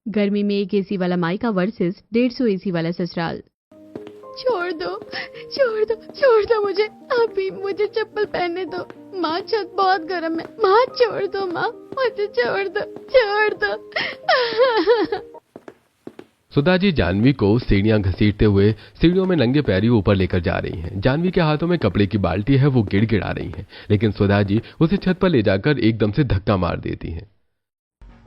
गर्मी में एक एसी वाला मायका वर्सेस 150 एसी वाला ससुराल। छोड़ दो छोड़ दो छोड़ दो, मुझे अभी मुझे चप्पल पहनने दो। माँ छत बहुत गर्म है, माँ छोड़ दो, माँ मुझे छोड़ दो छोड़ दो। सुधा जी जानवी को सीढ़ियां घसीटते हुए सीढ़ियों में नंगे पैरी ऊपर लेकर जा रही हैं। जानवी के हाथों में कपड़े की बाल्टी है, वो गिड़गिड़ा रही हैं, लेकिन सुधा जी उसे छत पर ले जाकर एकदम से धक्का मार देती हैं।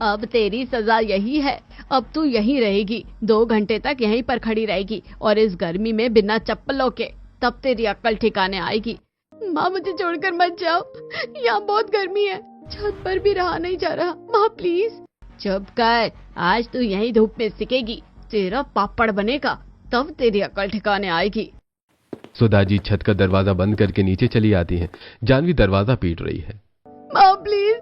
अब तेरी सजा यही है, अब तू यहीं रहेगी, 2 घंटे तक यहीं पर खड़ी रहेगी और इस गर्मी में बिना चप्पलों के, तब तेरी अक्ल ठिकाने आएगी। माँ मुझे छोड़कर मत जाओ, यहाँ बहुत गर्मी है, छत पर भी रहा नहीं जा रहा। माँ प्लीज। चुप कर, आज तू यहीं धूप में सिकेगी, तेरा पापड़ बनेगा, तब तेरी अक्ल ठिकाने आएगी। सुधा जी छत का दरवाजा बंद करके नीचे चली आती हैं। जानवी दरवाजा पीट रही है। माँ प्लीज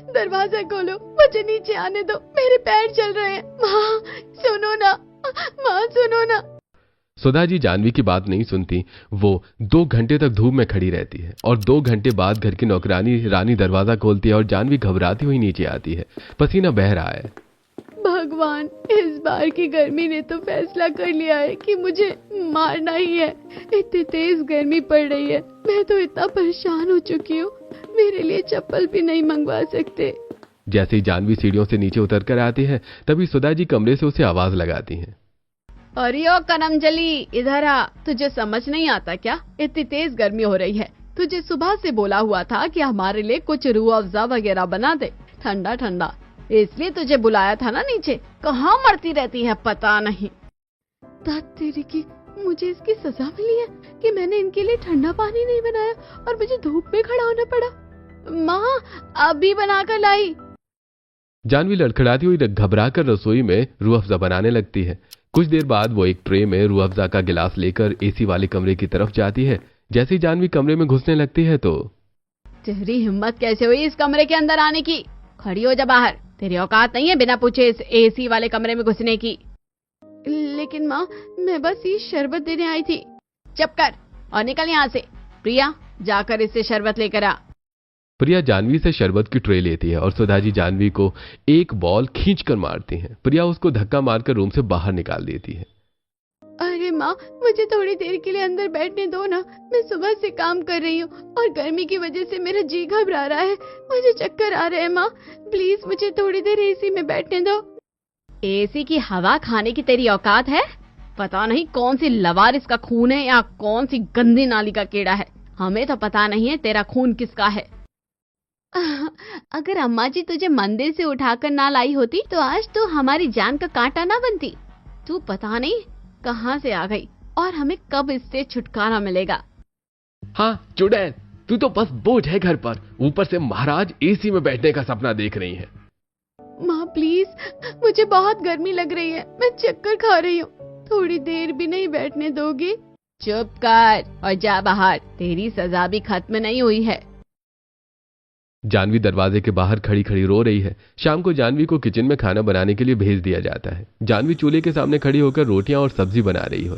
दरवाजा खोलो, मुझे नीचे आने दो, मेरे पैर चल रहे हैं। माँ सुनो ना, माँ सुनो ना। सुधा जी जानवी की बात नहीं सुनती। वो 2 घंटे तक धूप में खड़ी रहती है और 2 घंटे बाद घर की नौकरानी रानी दरवाजा खोलती है और जानवी घबराती हुई नीचे आती है। पसीना बह रहा है। भगवान, इस बार की गर्मी ने तो फैसला कर लिया है कि मुझे मारना ही है। इतनी तेज गर्मी पड़ रही है, मैं तो इतना परेशान हो चुकी हूँ, मेरे लिए चप्पल भी नहीं मंगवा सकते। जैसे ही जानवी सीढ़ियों से नीचे उतर कर आती है, तभी सुधा जी कमरे से उसे आवाज लगाती हैं। अरे ओ कनमजली, इधर आ, तुझे समझ नहीं आता क्या? इतनी तेज गर्मी हो रही है, तुझे सुबह से बोला हुआ था कि हमारे लिए कुछ रूह अफ़ज़ा वगैरह बना दे, ठंडा ठंडा, इसलिए तुझे बुलाया था ना नीचे। कहाँ मरती रहती है पता नहीं। तेरी की, मुझे इसकी सजा मिली है कि मैंने इनके लिए ठंडा पानी नहीं बनाया और मुझे धूप में खड़ा होना पड़ा। माँ अभी बनाकर लाई। जानवी लड़खड़ाती हुई घबराकर रसोई में रूह अफ़ज़ा बनाने लगती है। कुछ देर बाद वो एक ट्रे में रूह अफ़ज़ा का गिलास लेकर एसी वाले कमरे की तरफ जाती है। जैसे ही जानवी कमरे में घुसने लगती है तो तेरी हिम्मत कैसे हुई इस कमरे के अंदर आने की? खड़ी हो जा बाहर, तेरी औकात नहीं है बिना पूछे इस एसी वाले कमरे में घुसने की। लेकिन माँ, मैं बस ये शरबत देने आई थी। चुप कर और निकल यहाँ से। प्रिया, जाकर इससे शरबत लेकर आ। प्रिया जानवी से शरबत की ट्रे लेती है और सुधा जी जानवी को एक बॉल खींचकर मारती हैं। प्रिया उसको धक्का मारकर रूम से बाहर निकाल देती है। अरे माँ, मुझे थोड़ी देर के लिए अंदर बैठने दो ना, मैं सुबह से काम कर रही हूँ और गर्मी की वजह से मेरा जी घबरा रहा है, मुझे चक्कर आ रहे हैं। माँ प्लीज मुझे थोड़ी देर एसी में बैठने दो। एसी की हवा खाने की तेरी औकात है? पता नहीं कौन सी लवारिस का खून है या कौन सी गंदी नाली का कीड़ा है, हमें तो पता नहीं है तेरा खून किसका है। अगर अम्मा जी तुझे मंदिर से उठाकर ना लाई होती तो आज तो हमारी जान का कांटा ना बनती। तू पता नहीं कहाँ से आ गई और हमें कब इससे छुटकारा मिलेगा। हाँ चुड़ैल, तू तो बस बोझ है घर पर, ऊपर से महाराज एसी में बैठने का सपना देख रही है। माँ प्लीज, मुझे बहुत गर्मी लग रही है, मैं चक्कर खा रही हूँ, थोड़ी देर भी नहीं बैठने दोगी? चुप कर और जा बाहर, तेरी सजा भी खत्म नहीं हुई है। जानवी दरवाजे के बाहर खड़ी खड़ी रो रही है। शाम को जानवी को किचन में खाना बनाने के लिए भेज दिया जाता है। जानवी चूल्हे के सामने खड़ी होकर रोटियां और सब्जी बना रही हो।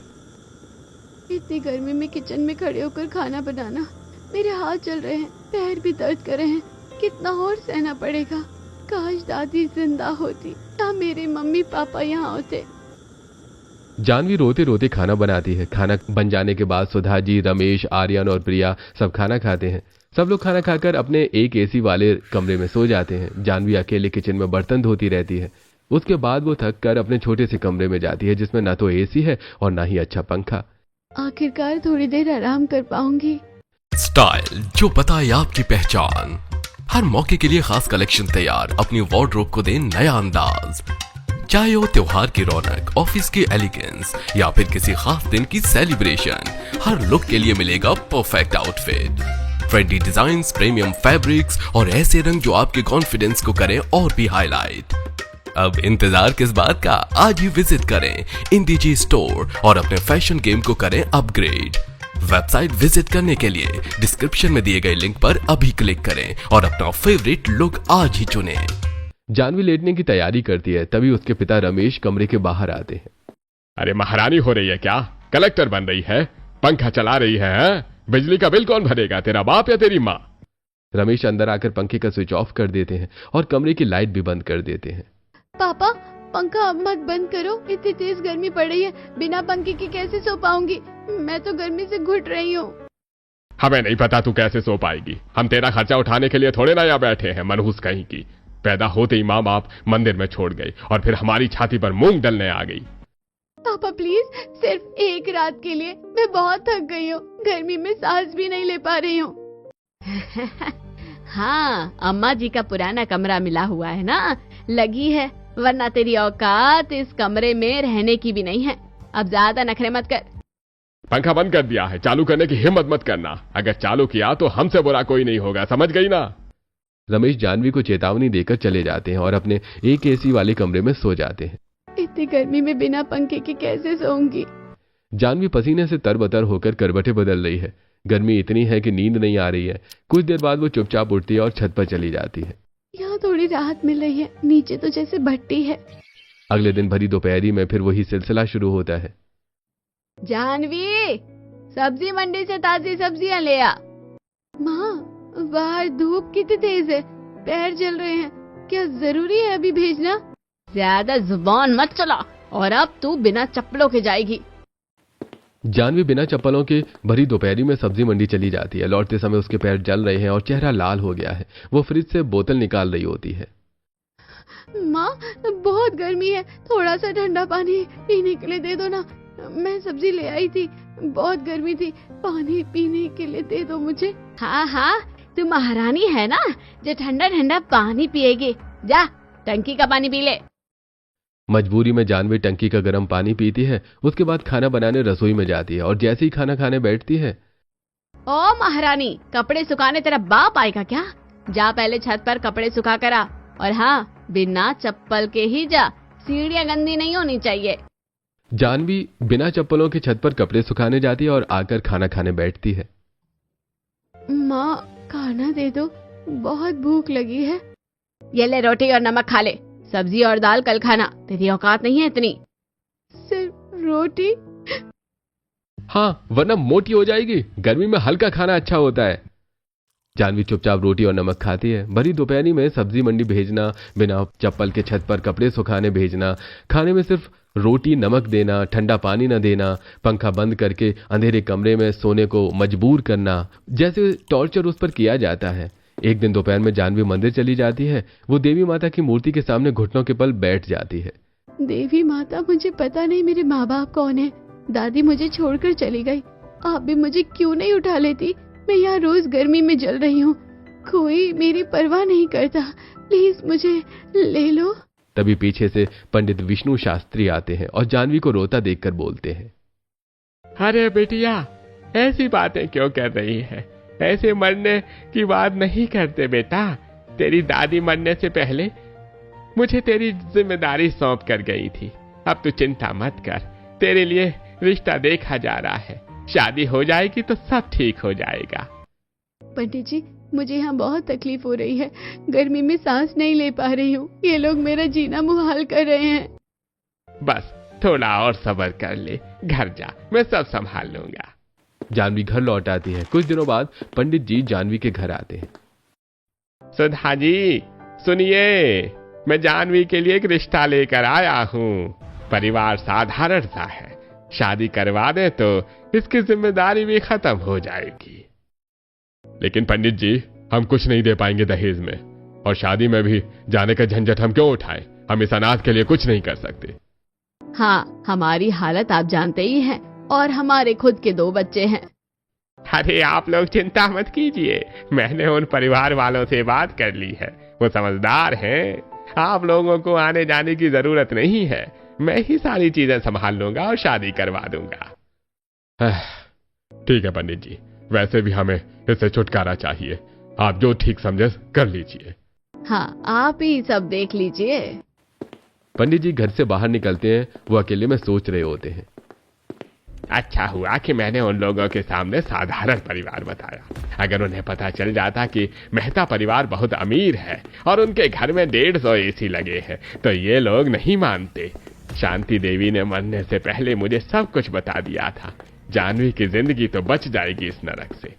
इतनी गर्मी में किचन में खड़े होकर खाना बनाना, मेरे हाथ चल रहे हैं, पैर भी दर्द कर रहे हैं, कितना और सहना पड़ेगा। काश दादी जिंदा होती या मेरे मम्मी पापा यहाँ होते। जानवी रोते रोते खाना बनाती है। खाना बन जाने के बाद सुधा जी, रमेश, आर्यन और प्रिया सब खाना खाते हैं। सब लोग खाना खाकर अपने एक एसी वाले कमरे में सो जाते हैं। जानवी अकेले किचन में बर्तन धोती रहती है। उसके बाद वो थक कर अपने छोटे से कमरे में जाती है जिसमें ना तो एसी है और ना ही अच्छा पंखा। आखिरकार थोड़ी देर आराम कर पाऊंगी। स्टाइल जो बताए आपकी पहचान, हर मौके के लिए खास कलेक्शन तैयार, अपनी वार्डरोब को दे नया अंदाज। चाहे हो त्योहार की रौनक, ऑफिस की एलिगेंस या फिर किसी खास दिन की सेलिब्रेशन, हर लुक के लिए मिलेगा perfect outfit. Trendy designs, premium fabrics और ऐसे रंग जो आपके कॉन्फिडेंस को करें और भी हाईलाइट। अब इंतजार किस बात का, आज ही विजिट करें इंदीजी स्टोर और अपने फैशन गेम को करें अपग्रेड। वेबसाइट विजिट करने के लिए डिस्क्रिप्शन में दिए गए लिंक पर अभी क्लिक करें और अपना फेवरेट लुक आज ही चुनें। जानवी लेटने की तैयारी करती है, तभी उसके पिता रमेश कमरे के बाहर आते हैं। अरे महारानी हो रही है क्या? कलेक्टर बन रही है? पंखा चला रही है? बिजली का बिल कौन भरेगा, तेरा बाप या तेरी माँ? रमेश अंदर आकर पंखे का स्विच ऑफ कर देते हैं और कमरे की लाइट भी बंद कर देते हैं। पापा पंखा मत बंद करो, इतनी तेज गर्मी पड़ रही है, बिना पंखे के कैसे सो पाऊंगी? मैं तो गर्मी से घुट रही हूँ। हमें नहीं पता तू कैसे सो पाएगी। हम तेरा खर्चा उठाने के लिए थोड़े ना यहाँ बैठे हैं मनहूस कहीं की। पैदा होते ही माँ बाप मंदिर में छोड़ गई और फिर हमारी छाती पर मूंग डलने आ गई। पापा प्लीज, सिर्फ एक रात के लिए, मैं बहुत थक गई हूँ, गर्मी में सांस भी नहीं ले पा रही हूँ। हाँ, अम्मा जी का पुराना कमरा मिला हुआ है ना, लगी है, वरना तेरी औकात इस कमरे में रहने की भी नहीं है। अब ज्यादा नखरे मत कर। पंखा बंद कर दिया है, चालू करने की हिम्मत मत करना। अगर चालू किया तो हमसे बुरा कोई नहीं होगा, समझ गई ना? रमेश जानवी को चेतावनी देकर चले जाते हैं और अपने एक एसी वाले कमरे में सो जाते हैं। इतनी गर्मी में बिना पंखे के कैसे सोऊंगी? जानवी पसीने से तरबतर होकर करवटें बदल रही है। गर्मी इतनी है कि नींद नहीं आ रही है। कुछ देर बाद वो चुपचाप उठती है और छत पर चली जाती है। यहाँ थोड़ी राहत मिल रही है, नीचे तो जैसे भट्टी है। अगले दिन भरी दोपहरी में फिर वही सिलसिला शुरू होता है। जानवी, सब्जी मंडी से ताजी सब्जियां ले आ। माँ, बाहर धूप कितनी तेज है, पैर जल रहे हैं, क्या जरूरी है अभी भेजना? ज्यादा जुबान मत चला, और अब तू बिना चप्पलों के जाएगी। जानवी बिना चप्पलों के भरी दोपहरी में सब्जी मंडी चली जाती है। लौटते समय उसके पैर जल रहे हैं और चेहरा लाल हो गया है। वो फ्रिज से बोतल निकाल रही होती है। माँ, बहुत गर्मी है, थोड़ा सा ठंडा पानी पीने के लिए दे दो ना। मैं सब्जी ले आई थी, बहुत गर्मी थी, पानी पीने के लिए दे दो मुझे। हाँ हाँ, तू महारानी है ना, जो ठंडा ठंडा पानी पिएगी। जा, टंकी का पानी पी ले। मजबूरी में जानवी टंकी का गर्म पानी पीती है। उसके बाद खाना बनाने रसोई में जाती है और जैसे ही खाना खाने बैठती है। ओ महारानी, कपड़े सुखाने तेरा बाप आएगा क्या? जा पहले छत पर कपड़े सुखा कर आ, और हाँ, बिना चप्पल के ही जा, सीढ़ियाँ गंदी नहीं होनी चाहिए। जानवी बिना चप्पलों के छत पर कपड़े सुखाने जाती है और आकर खाना खाने बैठती है। माँ, खाना दे दो, बहुत भूख लगी है। ये ले रोटी और नमक खा ले, सब्जी और दाल कल खाना, तेरी औकात नहीं है इतनी। सिर्फ रोटी? हाँ, वरना मोटी हो जाएगी। गर्मी में हल्का खाना अच्छा होता है। जानवी चुपचाप रोटी और नमक खाती है। भरी दोपहरी में सब्जी मंडी भेजना, बिना चप्पल के छत पर कपड़े सुखाने भेजना, खाने में सिर्फ रोटी नमक देना, ठंडा पानी न देना, पंखा बंद करके अंधेरे कमरे में सोने को मजबूर करना, जैसे टॉर्चर उस पर किया जाता है। एक दिन दोपहर में जानवी मंदिर चली जाती है। वो देवी माता की मूर्ति के सामने घुटनों के बल बैठ जाती है। देवी माता, मुझे पता नहीं मेरे माँ बाप कौन है। दादी मुझे छोड़कर चली गई, आप भी मुझे क्यों नहीं उठा लेती? मैं यहाँ रोज गर्मी में जल रही हूँ, कोई मेरी परवाह नहीं करता, प्लीज मुझे ले लो। तभी पीछे से पंडित विष्णु शास्त्री आते हैं और जानवी को रोता देखकर बोलते हैं, अरे बेटिया, ऐसी बातें क्यों कर रही है? ऐसे मरने की बात नहीं करते बेटा। तेरी दादी मरने से पहले मुझे तेरी जिम्मेदारी सौंप कर गई थी। अब तू चिंता मत कर, तेरे लिए रिश्ता देखा जा रहा है, शादी हो जाएगी तो सब ठीक हो जाएगा। पंडित जी, मुझे यहाँ बहुत तकलीफ हो रही है, गर्मी में सांस नहीं ले पा रही हूँ, ये लोग मेरा जीना मुहाल कर रहे हैं। बस थोड़ा और सब्र कर ले, घर जा, मैं सब संभाल लूंगा। जानवी घर लौट आती है। कुछ दिनों बाद पंडित जी जानवी के घर आते हैं। सुधा जी सुनिए, मैं जानवी के लिए एक रिश्ता लेकर आया हूँ। परिवार साधारण सा है, शादी करवा दे तो इसकी जिम्मेदारी भी खत्म हो जाएगी। लेकिन पंडित जी, हम कुछ नहीं दे पाएंगे दहेज में, और शादी में भी जाने का झंझट हम क्यों उठाएं? हम इस अनाथ के लिए कुछ नहीं कर सकते। हाँ, हमारी हालत आप जानते ही हैं, और हमारे खुद के 2 बच्चे हैं। अरे आप लोग चिंता मत कीजिए, मैंने उन परिवार वालों से बात कर ली है, वो समझदार हैं। आप लोगों को आने जाने की जरूरत नहीं है, मैं ही सारी चीजें संभाल लूंगा और शादी करवा दूंगा। ठीक है पंडित जी, वैसे भी हमें इससे छुटकारा चाहिए, आप जो ठीक समझे कर लीजिए। हाँ, आप ही सब देख लीजिए। पंडित जी घर से बाहर निकलते हैं। वो अकेले में सोच रहे होते हैं, अच्छा हुआ कि मैंने उन लोगों के सामने साधारण परिवार बताया। अगर उन्हें पता चल जाता कि मेहता परिवार बहुत अमीर है और उनके घर में 150 एसी लगे हैं, तो ये लोग नहीं मानते। शांति देवी ने मरने से पहले मुझे सब कुछ बता दिया था। जानवी की जिंदगी तो बच जाएगी इस नरक से।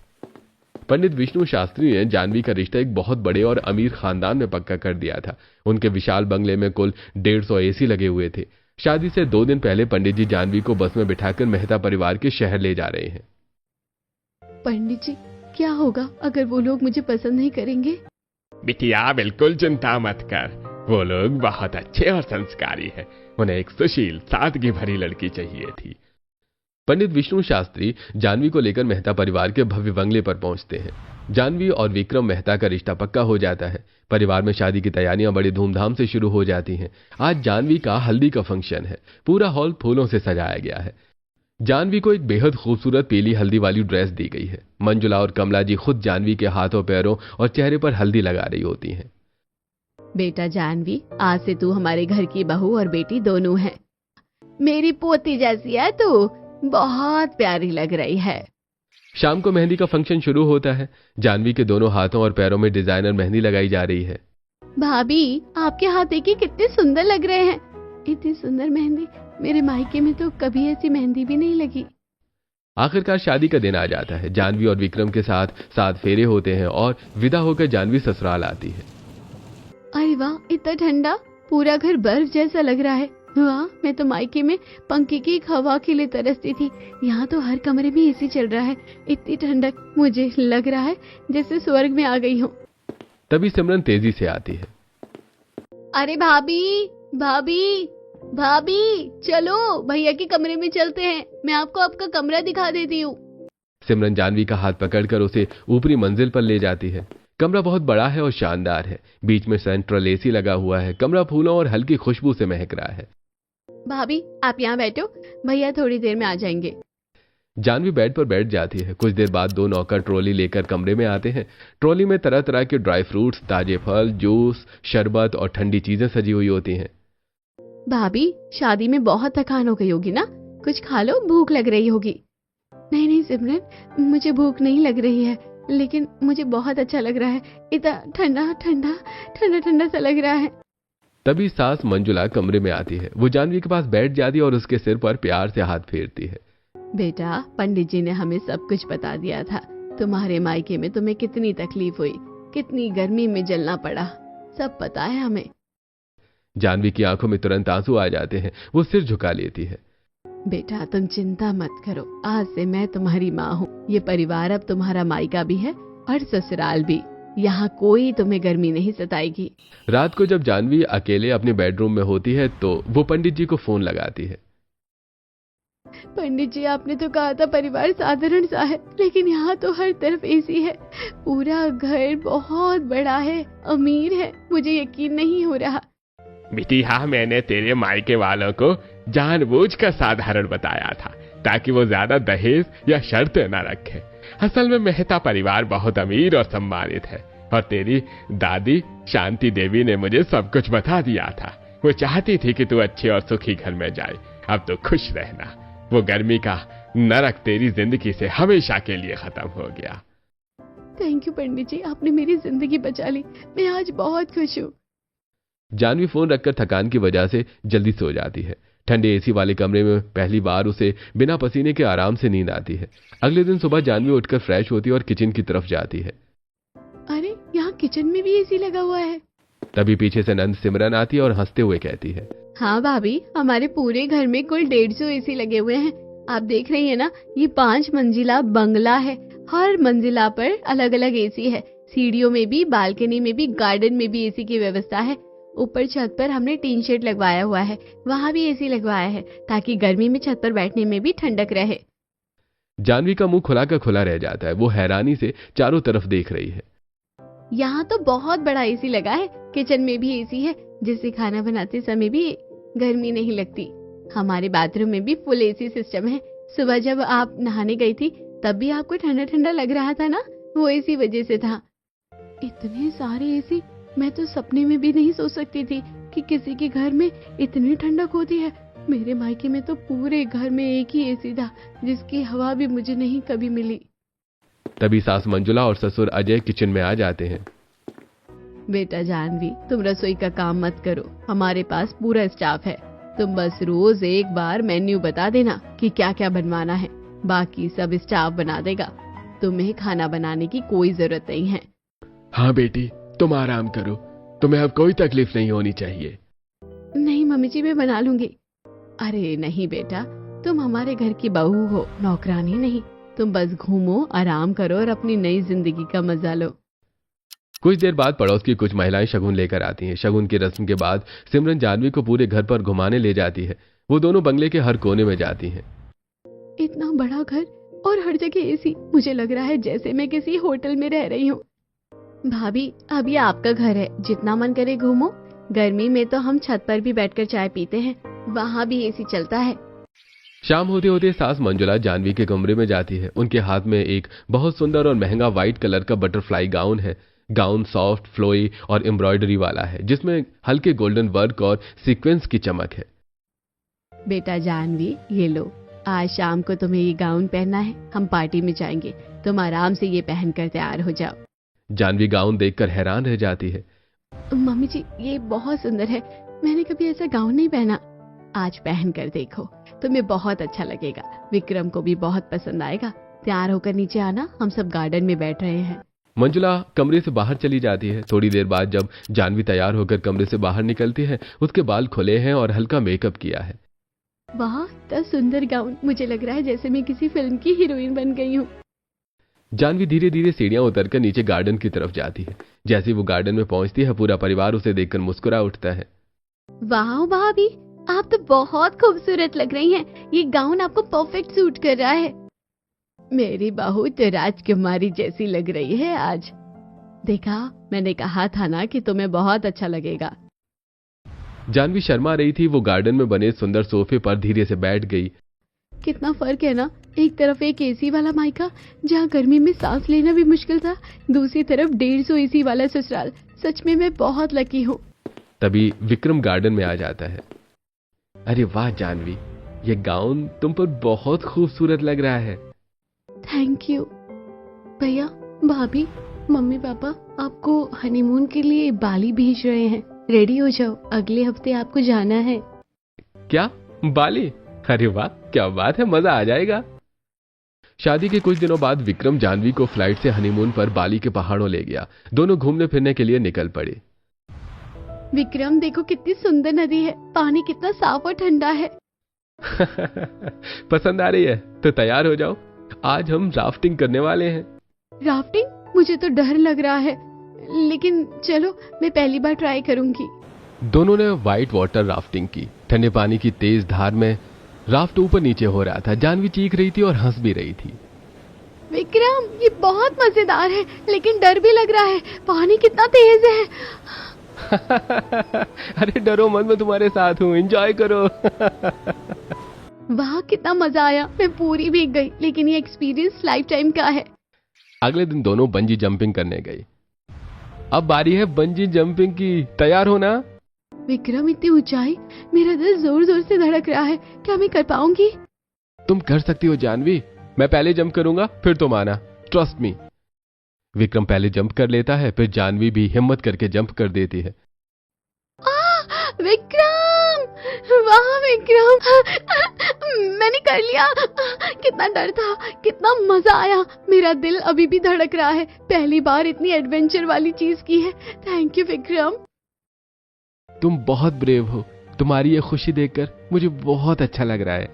पंडित विष्णु शास्त्री ने जानवी का रिश्ता एक बहुत बड़े और अमीर खानदान में पक्का कर दिया था। उनके विशाल बंगले में कुल 150 एसी लगे हुए थे। शादी से 2 दिन पहले पंडित जी जानवी को बस में बिठाकर मेहता परिवार के शहर ले जा रहे हैं। पंडित जी, क्या होगा अगर वो लोग मुझे पसंद नहीं करेंगे? बिटिया बिल्कुल चिंता मत कर, वो लोग बहुत अच्छे और संस्कारी हैं। उन्हें एक सुशील सादगी भरी लड़की चाहिए थी। पंडित विष्णु शास्त्री जानवी को लेकर मेहता परिवार के भव्य बंगले पर पहुंचते हैं। जानवी और विक्रम मेहता का रिश्ता पक्का हो जाता है। परिवार में शादी की तैयारियां बड़ी धूमधाम से शुरू हो जाती हैं। आज जानवी का हल्दी का फंक्शन है। पूरा हॉल फूलों से सजाया गया है। जानवी को एक बेहद खूबसूरत पीली हल्दी वाली ड्रेस दी गई है। मंजुला और कमला जी खुद जानवी के हाथों, पैरों और चेहरे पर हल्दी लगा रही होती हैं। बेटा जानवी, आज से तू हमारे घर की बहू और बेटी दोनों है। मेरी पोती जैसी है तू, बहुत प्यारी लग रही है। शाम को मेहंदी का फंक्शन शुरू होता है। जानवी के दोनों हाथों और पैरों में डिजाइनर मेहंदी लगाई जा रही है। भाभी, आपके हाथ देखिए कितने सुंदर लग रहे हैं। इतनी सुंदर मेहंदी मेरे मायके में तो कभी ऐसी मेहंदी भी नहीं लगी। आखिरकार शादी का दिन आ जाता है। जानवी और विक्रम के साथ 7 फेरे होते हैं और विदा होकर जानवी ससुराल आती है। अरे वाह, इतना ठंडा, पूरा घर बर्फ जैसा लग रहा है। वाह, मैं तो मायके में पंखे की एक हवा के लिए तरसती थी। यहाँ तो हर कमरे में एसी चल रहा है। इतनी ठंडक, मुझे लग रहा है जैसे स्वर्ग में आ गई हूँ। तभी सिमरन तेजी से आती है। अरे भाभी, भाभी, भाभी, चलो भैया के कमरे में चलते हैं। मैं आपको आपका कमरा दिखा देती हूँ। सिमरन जानवी का हाथ पकड़कर उसे ऊपरी मंजिल पर ले जाती है। कमरा बहुत बड़ा है और शानदार है। बीच में सेंट्रल एसी लगा हुआ है। कमरा फूलों और हल्की खुशबू से महक रहा है। भाभी, आप यहाँ बैठो, भैया थोड़ी देर में आ जाएंगे। जानवी बेड पर बैठ जाती है। कुछ देर बाद 2 नौकर ट्रॉली लेकर कमरे में आते हैं। ट्रॉली में तरह तरह के ड्राई फ्रूट्स, ताजे फल, जूस, शरबत और ठंडी चीजें सजी हुई होती हैं। भाभी, शादी में बहुत थकान हो गई होगी ना, कुछ खा लो, भूख लग रही होगी। नहीं नहीं सिमरन, मुझे भूख नहीं लग रही है, लेकिन मुझे बहुत अच्छा लग रहा है। इतना ठंडा ठंडा ठंडा ठंडा सा लग रहा है। तभी सास मंजुला कमरे में आती है। वो जानवी के पास बैठ जाती है और उसके सिर पर प्यार से हाथ फेरती है। बेटा, पंडित जी ने हमें सब कुछ बता दिया था। तुम्हारे मायके में तुम्हें कितनी तकलीफ हुई, कितनी गर्मी में जलना पड़ा, सब पता है हमें। जानवी की आंखों में तुरंत आंसू आ जाते हैं। वो सिर झुका लेती है। बेटा, तुम चिंता मत करो, आज से मैं तुम्हारी माँ हूँ। ये परिवार अब तुम्हारा मायका भी है और ससुराल भी। यहाँ कोई तुम्हें गर्मी नहीं सताएगी। रात को जब जानवी अकेले अपने बेडरूम में होती है तो वो पंडित जी को फोन लगाती है। पंडित जी, आपने तो कहा था परिवार साधारण सा है, लेकिन यहाँ तो हर तरफ एसी है। पूरा घर बहुत बड़ा है, अमीर है। मुझे यकीन नहीं हो रहा। बिटिया, मैंने तेरे मायके वालों को जानबूझकर साधारण बताया था ताकि वो ज्यादा दहेज या शर्तें न रखे। असल में मेहता परिवार बहुत अमीर और सम्मानित है और तेरी दादी शांति देवी ने मुझे सब कुछ बता दिया था। वो चाहती थी कि तू अच्छे और सुखी घर में जाए। अब तो खुश रहना। वो गर्मी का नरक तेरी जिंदगी से हमेशा के लिए खत्म हो गया। थैंक यू पंडित जी, आपने मेरी जिंदगी बचा ली। मैं आज बहुत खुश हूँ। जानवी फोन रखकर थकान की वजह से जल्दी सो जाती है। ठंडे एसी वाले कमरे में पहली बार उसे बिना पसीने के आराम से नींद आती है। अगले दिन सुबह जानवी उठकर फ्रेश होती है और किचन की तरफ जाती है। अरे, यहाँ किचन में भी एसी लगा हुआ है। तभी पीछे से नंद सिमरन आती है और हंसते हुए कहती है, हाँ भाभी, हमारे पूरे घर में कुल 150 एसी लगे हुए हैं। आप देख रही है ना, ये 5 मंजिला बंगला है। हर मंजिला पर अलग अलग एसी है। सीढ़ियों में भी, बालकनी में भी, गार्डन में भी एसी की व्यवस्था है। ऊपर छत पर हमने टीन शेड लगवाया हुआ है, वहाँ भी एसी लगवाया है ताकि गर्मी में छत पर बैठने में भी ठंडक रहे। जानवी का मुंह खुला का खुला रह जाता है। वो हैरानी से चारों तरफ देख रही है। यहाँ तो बहुत बड़ा एसी लगा है। किचन में भी एसी है, जिससे खाना बनाते समय भी गर्मी नहीं लगती। हमारे बाथरूम में भी फुल एसी सिस्टम है। सुबह जब आप नहाने गई थी तब भी आपको ठंडा ठंडा लग रहा था ना, वो इसी वजह से था। इतने सारे एसी, मैं तो सपने में भी नहीं सोच सकती थी कि किसी के घर में इतनी ठंडक होती है। मेरे मायके में तो पूरे घर में एक ही एसी था, जिसकी हवा भी मुझे नहीं कभी मिली। तभी सास मंजुला और ससुर अजय किचन में आ जाते हैं। बेटा जानवी, तुम रसोई का काम मत करो, हमारे पास पूरा स्टाफ है। तुम बस रोज एक बार मेन्यू बता देना कि क्या क्या बनवाना है, बाकी सब स्टाफ बना देगा। तुम्हें खाना बनाने की कोई जरूरत नहीं है। हाँ बेटी, तुम आराम करो, तुम्हें अब कोई तकलीफ नहीं होनी चाहिए। नहीं मम्मी जी, मैं बना लूंगी। अरे नहीं बेटा, तुम हमारे घर की बहू हो, नौकरानी नहीं। तुम बस घूमो, आराम करो और अपनी नई जिंदगी का मजा लो। कुछ देर बाद पड़ोस की कुछ महिलाएं शगुन लेकर आती हैं। शगुन की रस्म के बाद सिमरन जानवी को पूरे घर पर घुमाने ले जाती है। वो दोनों बंगले के हर कोने में जाती हैं। इतना बड़ा घर और हर जगह एसी, मुझे लग रहा है जैसे मैं किसी होटल में रह रही हूँ। भाभी, अब ये आपका घर है, जितना मन करे घूमो। गर्मी में तो हम छत पर भी बैठकर चाय पीते हैं, वहाँ भी एसी चलता है। शाम होते होते सास मंजुला जानवी के कमरे में जाती है। उनके हाथ में एक बहुत सुंदर और महंगा व्हाइट कलर का बटरफ्लाई गाउन है। गाउन सॉफ्ट, फ्लोई और एम्ब्रॉयडरी वाला है, जिसमें हल्के गोल्डन वर्क और सीक्वेंस की चमक है। बेटा जानवी, ये लो, आज शाम को तुम्हें ये गाउन पहनना है, हम पार्टी में जाएंगे। तुम आराम से ये पहनकर तैयार हो जाओ। जानवी गाउन देखकर हैरान रह जाती है। मम्मी जी, ये बहुत सुंदर है, मैंने कभी ऐसा गाउन नहीं पहना। आज पहन कर देखो, तुम्हें बहुत अच्छा लगेगा। विक्रम को भी बहुत पसंद आएगा। तैयार होकर नीचे आना, हम सब गार्डन में बैठ रहे हैं। मंजुला कमरे से बाहर चली जाती है। थोड़ी देर बाद जब जानवी तैयार होकर कमरे से बाहर निकलती है, उसके बाल खुले हैं और हल्का मेकअप किया है। वाह, इतना सुंदर गाउन, मुझे लग रहा है जैसे मैं किसी फिल्म की हीरोइन बन गई हूँ। जानवी धीरे धीरे सीढ़ियां उतरकर नीचे गार्डन की तरफ जाती है। जैसे वो गार्डन में पहुंचती है, पूरा परिवार उसे देखकर मुस्कुरा उठता है। वाह भाभी, आप तो बहुत खूबसूरत लग रही हैं। ये गाउन आपको परफेक्ट सूट कर रहा है। मेरी बहू तो राजकुमारी जैसी लग रही है आज। देखा, मैंने कहा था ना कि तुम्हें बहुत अच्छा लगेगा। जानवी शर्मा रही थी। वो गार्डन में बने सुंदर सोफे पर धीरे से बैठ गई। कितना फर्क है ना, एक तरफ एक एसी वाला मायका जहाँ गर्मी में सांस लेना भी मुश्किल था, दूसरी तरफ 150 एसी वाला ससुराल। सच में मैं बहुत लकी हूँ। तभी विक्रम गार्डन में आ जाता है। अरे वाह जानवी, ये गाउन तुम पर बहुत खूबसूरत लग रहा है। Thank you. भैया, भाभी, मम्मी पापा आपको हनीमून के लिए बाली भेज रहे हैं। रेडी हो जाओ, अगले हफ्ते आपको जाना है। क्या, बाली? अरे वाह, क्या बात है, मजा आ जाएगा। शादी के कुछ दिनों बाद विक्रम जानवी को फ्लाइट से हनीमून पर बाली के पहाड़ों ले गया। दोनों घूमने फिरने के लिए निकल पड़े। विक्रम, देखो कितनी सुंदर नदी है, पानी कितना साफ और ठंडा है। पसंद आ रही है तो तैयार हो जाओ, आज हम राफ्टिंग करने वाले हैं। राफ्टिंग? मुझे तो डर लग रहा है, लेकिन चलो, मैं पहली बार ट्राई करूंगी। दोनों ने व्हाइट वाटर राफ्टिंग की। ठंडे पानी की तेज धार में राफ्ट ऊपर नीचे हो रहा था। जानवी चीख रही थी और हंस भी रही थी। विक्रम, ये बहुत मजेदार है, लेकिन डर भी लग रहा है, पानी कितना तेज है। अरे डरो मत, मैं तुम्हारे साथ हूँ, एंजॉय करो। वाह, कितना मजा आया, मैं पूरी भीग गई, लेकिन ये एक्सपीरियंस लाइफ टाइम का है। अगले दिन दोनों बंजी जंपिंग करने गए। अब बारी है बंजी जंपिंग की, तैयार हो ना? विक्रम, इतनी ऊंचाई, मेरा दिल जोर जोर से धड़क रहा है, क्या मैं कर पाऊंगी? तुम कर सकती हो जानवी, मैं पहले जंप करूंगा, फिर तुम आना, ट्रस्ट मी। विक्रम पहले जंप कर लेता है, फिर जानवी भी हिम्मत करके जंप कर देती है। विक्रम, वाह विक्रम, मैंने कर लिया। कितना डर था, कितना मजा आया, मेरा दिल अभी भी धड़क रहा है। पहली बार इतनी एडवेंचर वाली चीज की है। Thank you Vikram. तुम बहुत ब्रेव हो, तुम्हारी ये खुशी देखकर मुझे बहुत अच्छा लग रहा है।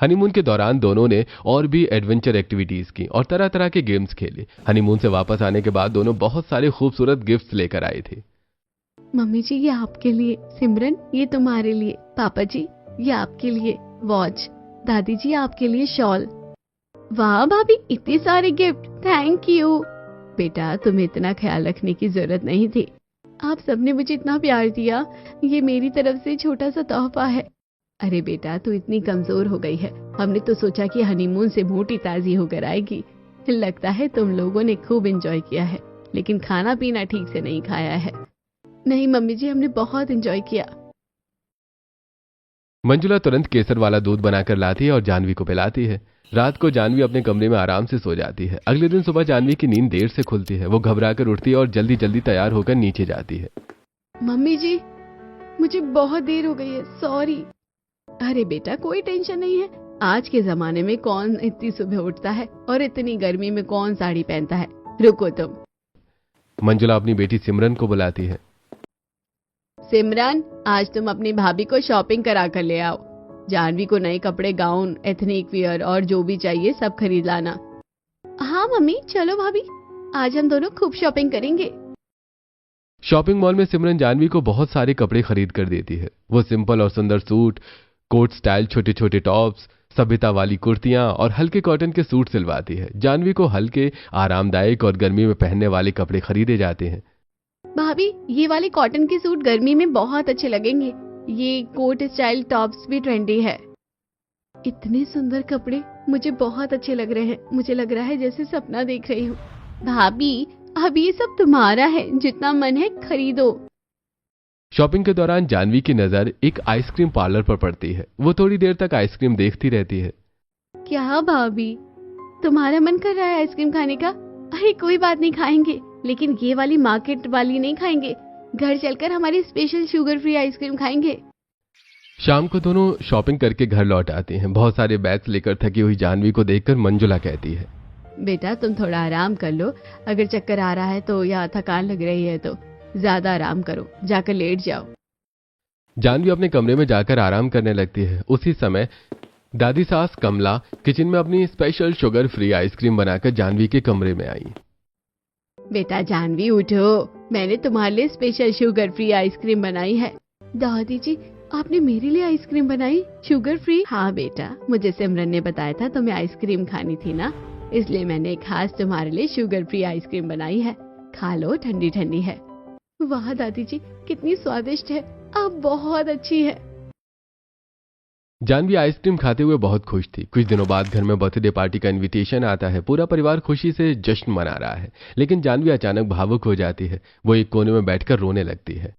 हनीमून के दौरान दोनों ने और भी एडवेंचर एक्टिविटीज की और तरह तरह के गेम्स खेले। हनीमून से वापस आने के बाद दोनों बहुत सारे खूबसूरत गिफ्ट्स लेकर आए थे। मम्मी जी, ये आपके लिए। सिमरन, ये तुम्हारे लिए। पापा जी, ये आपके लिए वॉच। दादी जी, आपके लिए शॉल। वाह भाभी, इतने सारे गिफ्ट, थैंक यू। बेटा, तुम्हें इतना ख्याल रखने की जरूरत नहीं थी, आप सबने मुझे इतना प्यार दिया, ये मेरी तरफ से छोटा सा तोहफा है। अरे बेटा, तू इतनी कमजोर हो गई है, हमने तो सोचा कि हनीमून से मोटी ताजी होकर आएगी। लगता है तुम लोगों ने खूब एंजॉय किया है, लेकिन खाना पीना ठीक से नहीं खाया है। नहीं मम्मी जी, हमने बहुत एंजॉय किया। मंजुला तुरंत केसर वाला दूध बनाकर लाती है और जानवी को पिलाती है। रात को जानवी अपने कमरे में आराम से सो जाती है। अगले दिन सुबह जानवी की नींद देर से खुलती है। वो घबराकर उठती है और जल्दी जल्दी तैयार होकर नीचे जाती है। मम्मी जी, मुझे बहुत देर हो गई है, सॉरी। अरे बेटा, कोई टेंशन नहीं है, आज के जमाने में कौन इतनी सुबह उठता है और इतनी गर्मी में कौन साड़ी पहनता है। रुको तुम। मंजुला अपनी बेटी सिमरन को बुलाती है। सिमरन, आज तुम अपनी भाभी को शॉपिंग करा कर ले आओ। जानवी को नए कपड़े, गाउन, एथनिक वियर और जो भी चाहिए सब खरीद लाना। हाँ मम्मी, चलो भाभी, आज हम दोनों खूब शॉपिंग करेंगे। शॉपिंग मॉल में सिमरन जानवी को बहुत सारे कपड़े खरीद कर देती है। वो सिंपल और सुंदर सूट, कोट स्टाइल छोटे छोटे टॉप्स, सभ्यता वाली कुर्तियां और हल्के कॉटन के सूट सिलवाती है। जानवी को हल्के, आरामदायक और गर्मी में पहनने वाले कपड़े खरीदे जाते हैं। भाभी, ये वाले कॉटन के सूट गर्मी में बहुत अच्छे लगेंगे। ये कोट स्टाइल टॉप्स भी ट्रेंडी है। इतने सुंदर कपड़े मुझे बहुत अच्छे लग रहे हैं। मुझे लग रहा है जैसे सपना देख रही हूँ। भाभी, अब ये सब तुम्हारा है, जितना मन है खरीदो। शॉपिंग के दौरान जानवी की नजर एक आइसक्रीम पार्लर पर पड़ती है। वो थोड़ी देर तक आइसक्रीम देखती रहती है। क्या भाभी, तुम्हारा मन कर रहा है आइसक्रीम खाने का? अरे कोई बात नहीं, खाएंगे, लेकिन ये वाली मार्केट वाली नहीं खाएंगे। घर चलकर हमारी स्पेशल शुगर फ्री आइसक्रीम खाएंगे। शाम को दोनों शॉपिंग करके घर लौट आते हैं। बहुत सारे बैग्स लेकर थकी हुई जानवी को देखकर मंजुला कहती है, बेटा तुम थोड़ा आराम कर लो। अगर चक्कर आ रहा है तो या थकान लग रही है तो ज्यादा आराम करो, जाकर लेट जाओ। जानवी अपने कमरे में जाकर आराम करने लगती है। उसी समय दादी सास कमला किचन में अपनी स्पेशल शुगर फ्री आइसक्रीम बनाकर जानवी के कमरे में आई। बेटा जानवी उठो, मैंने तुम्हारे लिए स्पेशल शुगर फ्री आइसक्रीम बनाई है। दादी जी, आपने मेरे लिए आइसक्रीम बनाई शुगर फ्री? हाँ बेटा, मुझे सिमरन ने बताया था तुम्हें आइसक्रीम खानी थी ना, इसलिए मैंने खास तुम्हारे लिए शुगर फ्री आइसक्रीम बनाई है। खा लो, ठंडी ठंडी है। वाह दादी जी, कितनी स्वादिष्ट है, आप बहुत अच्छी है। जानवी आइसक्रीम खाते हुए बहुत खुश थी। कुछ दिनों बाद घर में बर्थडे पार्टी का इनविटेशन आता है। पूरा परिवार खुशी से जश्न मना रहा है, लेकिन जानवी अचानक भावुक हो जाती है। वो एक कोने में बैठकर रोने लगती है।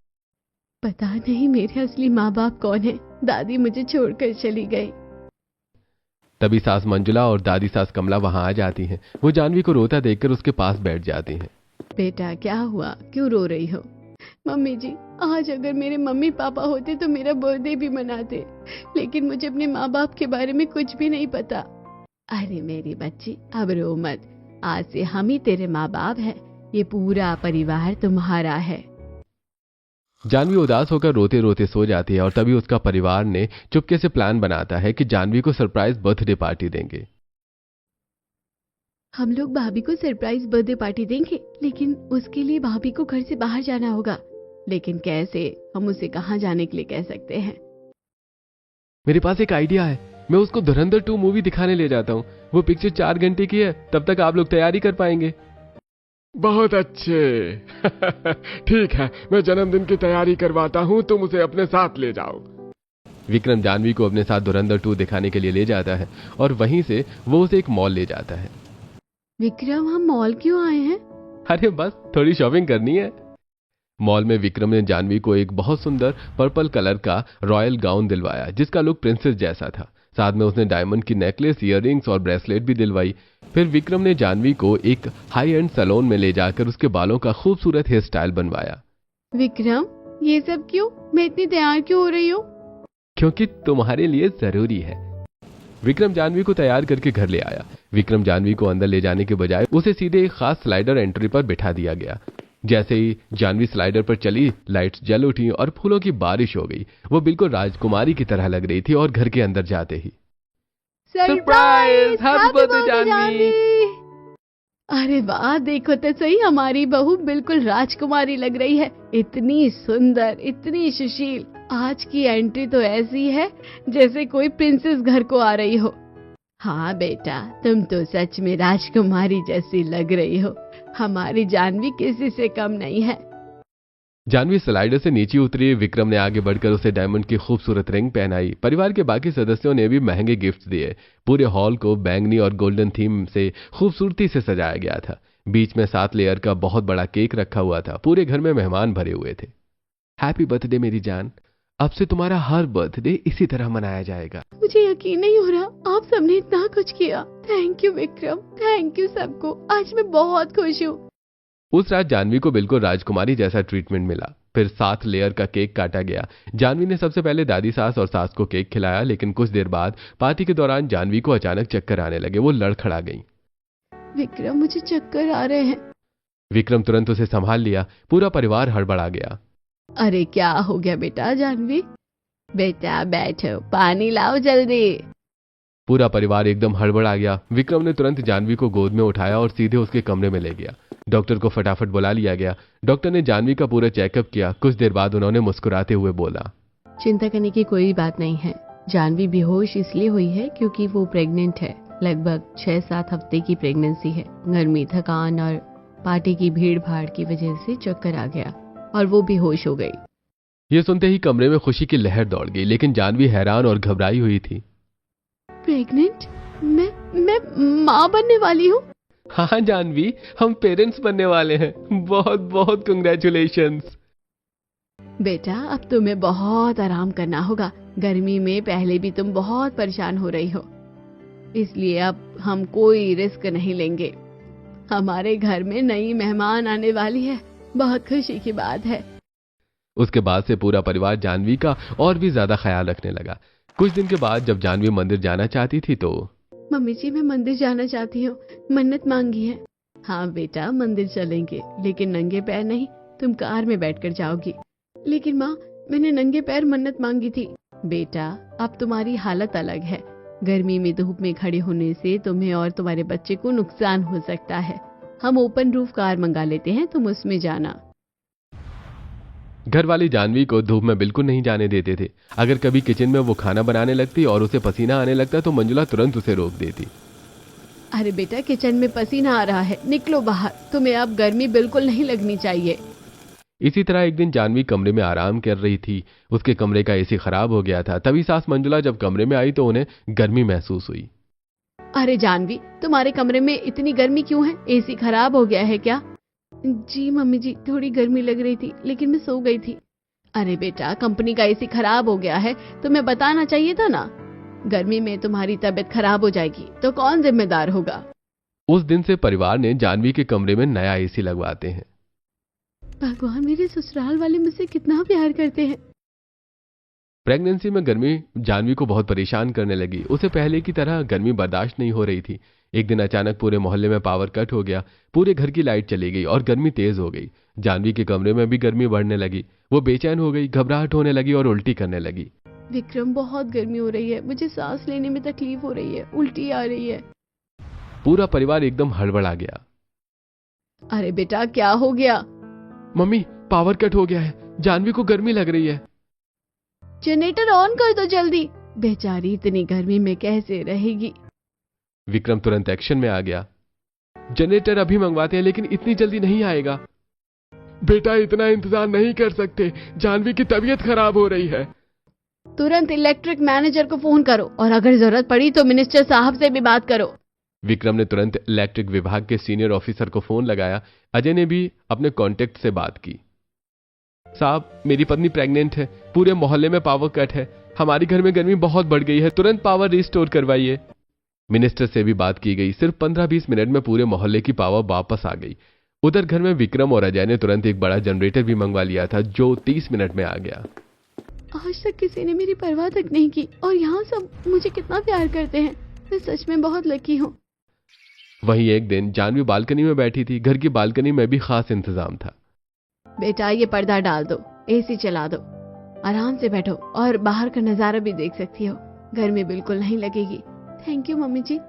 पता नहीं मेरे असली माँ बाप कौन है, दादी मुझे छोड़कर चली गई। तभी सास मंजुला और दादी सास कमला वहां आ जाती हैं। वो जानवी को रोता देखकर उसके पास बैठ जाती हैं। बेटा क्या हुआ, क्यों रो रही हो? मम्मी जी, आज अगर मेरे मम्मी पापा होते तो मेरा बर्थडे भी मनाते, लेकिन मुझे अपने माँ बाप के बारे में कुछ भी नहीं पता। अरे मेरी बच्ची, अब रो मत, आज से हम ही तेरे माँ बाप हैं। ये पूरा परिवार तुम्हारा है। जानवी उदास होकर रोते रोते सो जाती है और तभी उसका परिवार ने चुपके से प्लान बनाता है कि जानवी को सरप्राइज बर्थडे पार्टी देंगे। हम लोग भाभी को सरप्राइज बर्थडे पार्टी देंगे, लेकिन उसके लिए भाभी को घर से बाहर जाना होगा। लेकिन कैसे? हम उसे कहाँ जाने के लिए कह सकते हैं? मेरे पास एक आइडिया है। मैं उसको धुरंधर 2 मूवी दिखाने ले जाता हूँ। वो पिक्चर 4 घंटे की है, तब तक आप लोग तैयारी कर पाएंगे। बहुत अच्छे। ठीक है, मैं जन्मदिन की तैयारी करवाता हूँ, तुम उसे अपने साथ ले जाओ। विक्रम जानवी को अपने साथ धुरंधर 2 दिखाने के लिए ले जाता है और वहीं से वो उसे एक मॉल ले जाता है। विक्रम, हम मॉल क्यों आए हैं? अरे बस थोड़ी शॉपिंग करनी है। मॉल में विक्रम ने जानवी को एक बहुत सुंदर पर्पल कलर का रॉयल गाउन दिलवाया, जिसका लुक प्रिंसेस जैसा था। साथ में उसने डायमंड की नेकलेस, इयररिंग्स और ब्रेसलेट भी दिलवाई। फिर विक्रम ने जानवी को एक हाई एंड सैलून में ले जाकर उसके बालों का खूबसूरत हेयर स्टाइल बनवाया। विक्रम, ये सब क्यों? मैं इतनी तैयार क्यों हो रही हूँ? क्योंकि तुम्हारे लिए जरूरी है। विक्रम जानवी को तैयार करके घर ले आया। विक्रम जानवी को अंदर ले जाने के बजाय उसे सीधे एक खास स्लाइडर एंट्री पर बिठा दिया गया। जैसे ही जानवी स्लाइडर पर चली, लाइट्स जल उठी और फूलों की बारिश हो गई। वो बिल्कुल राजकुमारी की तरह लग रही थी और घर के अंदर जाते ही सरप्राइज! Happy birthday Janvi! अरे वाह, देखो तो सही, हमारी बहू बिल्कुल राजकुमारी लग रही है। इतनी सुंदर, इतनी सुशील। आज की एंट्री तो ऐसी है जैसे कोई प्रिंसेस घर को आ रही हो। हाँ बेटा, तुम तो सच में राजकुमारी जैसी लग रही हो। हमारी जानवी किसी से कम नहीं है। जानवी स्लाइडर से नीचे उतरी। विक्रम ने आगे बढ़कर उसे डायमंड की खूबसूरत रिंग पहनाई। परिवार के बाकी सदस्यों ने भी महंगे गिफ्ट्स दिए। पूरे हॉल को बैंगनी और गोल्डन थीम से खूबसूरती से सजाया गया था। बीच में 7 लेयर का बहुत बड़ा केक रखा हुआ था। पूरे घर में मेहमान भरे हुए थे। हैप्पी बर्थडे मेरी जान, अब से तुम्हारा हर बर्थडे इसी तरह मनाया जाएगा। मुझे यकीन नहीं हो रहा, आप सबने इतना कुछ किया। Thank you Vikram, thank you सबको। आज मैं बहुत खुश हूँ। उस रात जानवी को बिल्कुल राजकुमारी जैसा ट्रीटमेंट मिला। फिर 7 लेयर का केक काटा गया। जानवी ने सबसे पहले दादी सास और सास को केक खिलाया, लेकिन कुछ देर बाद पार्टी के दौरान जानवी को अचानक चक्कर आने लगे। वो लड़खड़ा गई। विक्रम, मुझे चक्कर आ रहे हैं। विक्रम तुरंत उसे संभाल लिया। पूरा परिवार हड़बड़ा गया। अरे क्या हो गया बेटा? जानवी बेटा बैठो, पानी लाओ जल्दी। पूरा परिवार एकदम हड़बड़ा गया। विक्रम ने तुरंत जानवी को गोद में उठाया और सीधे उसके कमरे में ले गया। डॉक्टर को फटाफट बुला लिया गया। डॉक्टर ने जानवी का पूरा चेकअप किया। कुछ देर बाद उन्होंने मुस्कुराते हुए बोला, चिंता करने की कोई बात नहीं है। जानवी बेहोश इसलिए हुई है क्योंकि वो प्रेग्नेंट है। लगभग 6-7 हफ्ते की प्रेगनेंसी है। गर्मी, थकान और पार्टी की भीड़ भाड़ की वजह से चक्कर आ गया और वो बेहोश हो गई। ये सुनते ही कमरे में खुशी की लहर दौड़ गई, लेकिन जानवी हैरान और घबराई हुई थी। प्रेग्नेंट? मैं माँ बनने वाली हूँ? हाँ जानवी, हम पेरेंट्स बनने वाले हैं। बहुत बहुत कंग्रेचुलेशंस। बेटा, अब तुम्हें बहुत आराम करना होगा। गर्मी में पहले भी तुम बहुत परेशान हो रही हो, इसलिए अब हम कोई रिस्क नहीं लेंगे। हमारे घर में नई मेहमान आने वाली है। बहुत खुशी की बात है। उसके बाद से पूरा परिवार जानवी का और भी ज्यादा ख्याल रखने लगा। कुछ दिन के बाद जब जानवी मंदिर जाना चाहती थी तो मम्मी जी, मैं मंदिर जाना चाहती हूँ, मन्नत मांगी है। हाँ बेटा, मंदिर चलेंगे, लेकिन नंगे पैर नहीं, तुम कार में बैठकर जाओगी। लेकिन माँ, मैंने नंगे पैर मन्नत मांगी थी। बेटा, अब तुम्हारी हालत अलग है। गर्मी में धूप में खड़े होने से तुम्हें और तुम्हारे बच्चे को नुकसान हो सकता है। हम ओपन रूफ कार मंगा लेते हैं, तुम उसमें जाना। घर वाली जानवी को धूप में बिल्कुल नहीं जाने देते थे। अगर कभी किचन में वो खाना बनाने लगती और उसे पसीना आने लगता तो मंजुला तुरंत उसे रोक देती। अरे बेटा, किचन में पसीना आ रहा है, निकलो बाहर। तुम्हें अब गर्मी बिल्कुल नहीं लगनी चाहिए। इसी तरह एक दिन जानवी कमरे में आराम कर रही थी। उसके कमरे का एसी खराब हो गया था। तभी सास मंजुला जब कमरे में आई तो उन्हें गर्मी महसूस हुई। अरे जानवी, तुम्हारे कमरे में इतनी गर्मी क्यों है? एसी खराब हो गया है क्या? जी मम्मी जी, थोड़ी गर्मी लग रही थी, लेकिन मैं सो गई थी। अरे बेटा, कंपनी का एसी खराब हो गया है, तुम्हें बताना चाहिए था ना। गर्मी में तुम्हारी तबीयत खराब हो जाएगी तो कौन जिम्मेदार होगा? उस दिन से परिवार ने जानवी के कमरे में नया एसी लगवाते हैं। भगवान, मेरे ससुराल वाले मुझसे कितना प्यार करते हैं। प्रेगनेंसी में गर्मी जानवी को बहुत परेशान करने लगी। उसे पहले की तरह गर्मी बर्दाश्त नहीं हो रही थी। एक दिन अचानक पूरे मोहल्ले में पावर कट हो गया। पूरे घर की लाइट चली गई और गर्मी तेज हो गई। जानवी के कमरे में भी गर्मी बढ़ने लगी। वो बेचैन हो गई, घबराहट होने लगी और उल्टी करने लगी। विक्रम, बहुत गर्मी हो रही है, मुझे सांस लेने में तकलीफ हो रही है, उल्टी आ रही है। पूरा परिवार एकदम हड़बड़ा गया। अरे बेटा, क्या हो गया? मम्मी, पावर कट हो गया है, जानवी को गर्मी लग रही है। जनरेटर ऑन कर दो जल्दी। बेचारी इतनी गर्मी में कैसे रहेगी? विक्रम तुरंत एक्शन में आ गया। जनरेटर अभी मंगवाते हैं, लेकिन इतनी जल्दी नहीं आएगा। बेटा, इतना इंतजार नहीं कर सकते, जानवी की तबीयत खराब हो रही है। तुरंत इलेक्ट्रिक मैनेजर को फोन करो और अगर जरूरत पड़ी तो मिनिस्टर साहब से भी बात करो। विक्रम ने तुरंत इलेक्ट्रिक विभाग के सीनियर ऑफिसर को फोन लगाया। अजय ने भी अपने कॉन्टेक्ट से बात की। साहब, मेरी पत्नी प्रेग्नेंट है, पूरे मोहल्ले में पावर कट है, हमारी घर में गर्मी बहुत बढ़ गई है, तुरंत पावर रिस्टोर करवाइए। मिनिस्टर से भी बात की गई। सिर्फ 15-20 मिनट में पूरे मोहल्ले की पावर वापस आ गई। उधर घर में विक्रम और अजय ने तुरंत एक बड़ा जनरेटर भी मंगवा लिया था, जो 30 मिनट में आ गया। आज तक किसी ने मेरी परवाह तक नहीं की और यहाँ सब मुझे कितना प्यार करते हैं। मैं सच में बहुत लकी हूँ। वहीं एक दिन जानवी बालकनी में बैठी थी। घर की बालकनी में भी खास इंतजाम था। बेटा, ये पर्दा डाल दो, एसी चला दो, आराम से बैठो और बाहर का नजारा भी देख सकती हो। गर्मी बिल्कुल नहीं लगेगी। थैंक यू मम्मी जी।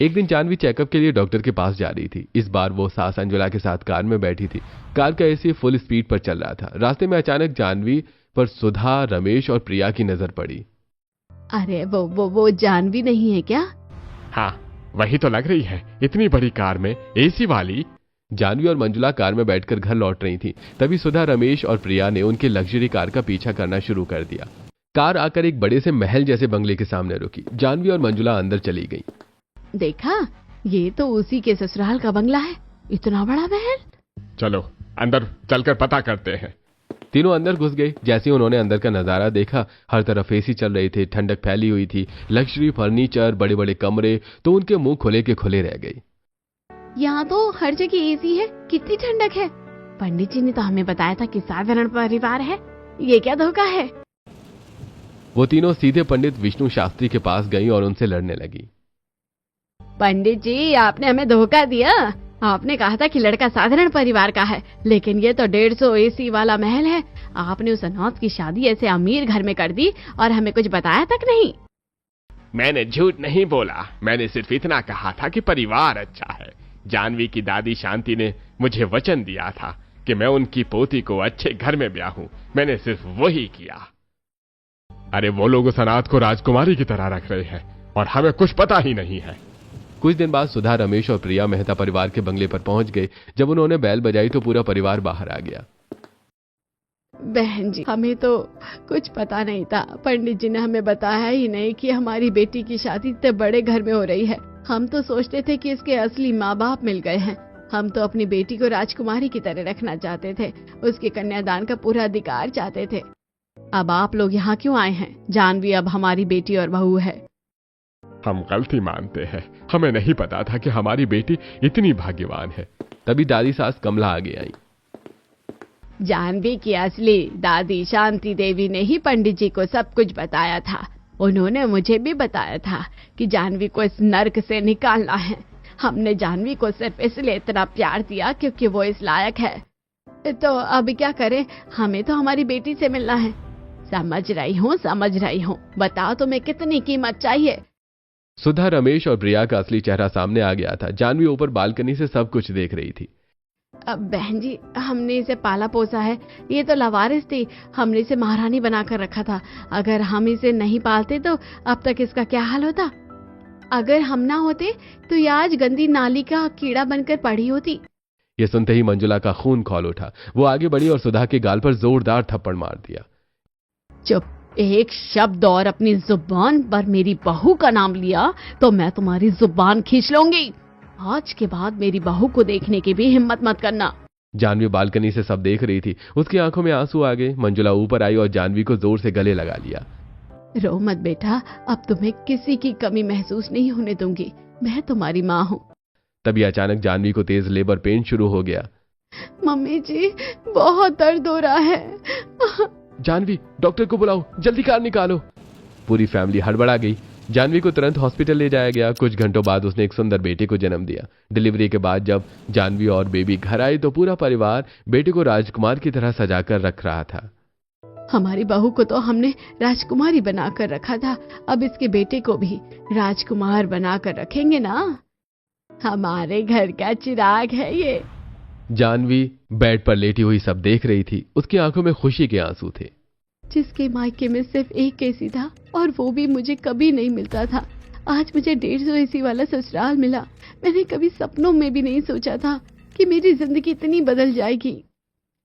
एक दिन जानवी चेकअप के लिए डॉक्टर के पास जा रही थी। इस बार वो सास अंजुला के साथ कार में बैठी थी। कार का एसी फुल स्पीड पर चल रहा था। रास्ते में अचानक जानवी पर सुधा, रमेश और प्रिया की नजर पड़ी। अरे वो जानवी नहीं है क्या? हाँ, वही तो लग रही है, इतनी बड़ी कार में एसी वाली। जानवी और मंजुला कार में बैठकर घर लौट रही थी। तभी सुधा, रमेश और प्रिया ने उनके लग्जरी कार का पीछा करना शुरू कर दिया। कार आकर एक बड़े से महल जैसे बंगले के सामने रुकी। जानवी और मंजुला अंदर चली गई। देखा, ये तो उसी के ससुराल का बंगला है। इतना बड़ा महल। चलो अंदर चलकर पता करते हैं। तीनों अंदर घुस गए। जैसे उन्होंने अंदर का नजारा देखा, हर तरफ एसी चल रही थी, ठंडक फैली हुई थी, लग्जरी फर्नीचर, बड़े बड़े कमरे, तो उनके मुंह खुले के खुले रह गए। यहाँ तो हर जगह एसी है, कितनी ठंडक है। पंडित जी ने तो हमें बताया था कि साधारण परिवार है, ये क्या धोखा है? वो तीनों सीधे पंडित विष्णु शास्त्री के पास गई और उनसे लड़ने लगी। पंडित जी, आपने हमें धोखा दिया। आपने कहा था कि लड़का साधारण परिवार का है, लेकिन ये तो 150 एसी वाला महल है। आपने उस अनाथ की शादी ऐसे अमीर घर में कर दी और हमें कुछ बताया तक नहीं। मैंने झूठ नहीं बोला, मैंने सिर्फ इतना कहा था कि परिवार अच्छा है। जानवी की दादी शांति ने मुझे वचन दिया था कि मैं उनकी पोती को अच्छे घर में ब्याहूं। मैंने सिर्फ वही किया। अरे वो लोग उस अनाथ को राजकुमारी की तरह रख रहे हैं और हमें कुछ पता ही नहीं है। कुछ दिन बाद सुधा, रमेश और प्रिया मेहता परिवार के बंगले पर पहुंच गए। जब उन्होंने बैल बजाई तो पूरा परिवार बाहर आ गया। बहन जी, हमें तो कुछ पता नहीं था। पंडित जी ने हमें बताया ही नहीं कि हमारी बेटी की शादी इतने बड़े घर में हो रही है। हम तो सोचते थे कि इसके असली माँ बाप मिल गए हैं। हम तो अपनी बेटी को राजकुमारी की तरह रखना चाहते थे, उसके कन्यादान का पूरा अधिकार चाहते थे। अब आप लोग यहाँ क्यों आए हैं? जानवी अब हमारी बेटी और बहू है। हम गलती मानते हैं, हमें नहीं पता था कि हमारी बेटी इतनी भाग्यवान है। तभी दादी सास कमला आगे आई। जानवी की असली दादी शांति देवी ने ही पंडित जी को सब कुछ बताया था। उन्होंने मुझे भी बताया था कि जानवी को इस नर्क से निकालना है। हमने जानवी को सिर्फ इसलिए इतना प्यार दिया क्योंकि वो इस लायक है। तो अब क्या करें? हमें तो हमारी बेटी से मिलना है। समझ रही हूँ। बताओ तुम्हें कितनी कीमत चाहिए? सुधा, रमेश और प्रिया का असली चेहरा सामने आ गया था। जानवी ऊपर बालकनी से सब कुछ देख रही थी। अब बहन जी, हमने इसे पाला पोसा है। ये तो लावारिस थी। हमने इसे महारानी बनाकर रखा था। अगर हम इसे नहीं पालते तो अब तक इसका क्या हाल होता? अगर हम ना होते तो ये आज गंदी नाली का कीड़ा बनकर पड़ी होती। ये सुनते ही मंजुला का खून खौल उठा। वो आगे बढ़ी और सुधा के गाल पर जोरदार थप्पड़ मार दिया। चुप! एक शब्द और अपनी जुबान पर मेरी बहू का नाम लिया तो मैं तुम्हारी जुबान खींच लूंगी। आज के बाद मेरी बहू को देखने की भी हिम्मत मत करना। जानवी बालकनी से सब देख रही थी। उसकी आंखों में आंसू आ गए। मंजुला ऊपर आई और जानवी को जोर से गले लगा लिया। रो मत बेटा, अब तुम्हें किसी की कमी महसूस नहीं होने दूंगी। मैं तुम्हारी माँ हूँ। तभी अचानक जानवी को तेज लेबर पेन शुरू हो गया। मम्मी जी, बहुत दर्द हो रहा है। जानवी, डॉक्टर को बुलाओ, जल्दी कार निकालो। पूरी फैमिली हड़बड़ा गई। जानवी को तुरंत हॉस्पिटल ले जाया गया। कुछ घंटों बाद उसने एक सुंदर बेटे को जन्म दिया। डिलीवरी के बाद जब जानवी और बेबी घर आई तो पूरा परिवार बेटे को राजकुमार की तरह सजाकर रख रहा था। हमारी बहू को तो हमने राजकुमारी बनाकर रखा था, अब इसके बेटे को भी राजकुमार बनाकर रखेंगे ना। हमारे घर का चिराग है ये। जानवी बेड पर लेटी हुई सब देख रही थी। उसकी आंखों में खुशी के आंसू थे। जिसके मायके में सिर्फ एक एसी था और वो भी मुझे कभी नहीं मिलता था, आज मुझे 150 एसी वाला ससुराल मिला। मैंने कभी सपनों में भी नहीं सोचा था कि मेरी जिंदगी इतनी बदल जाएगी।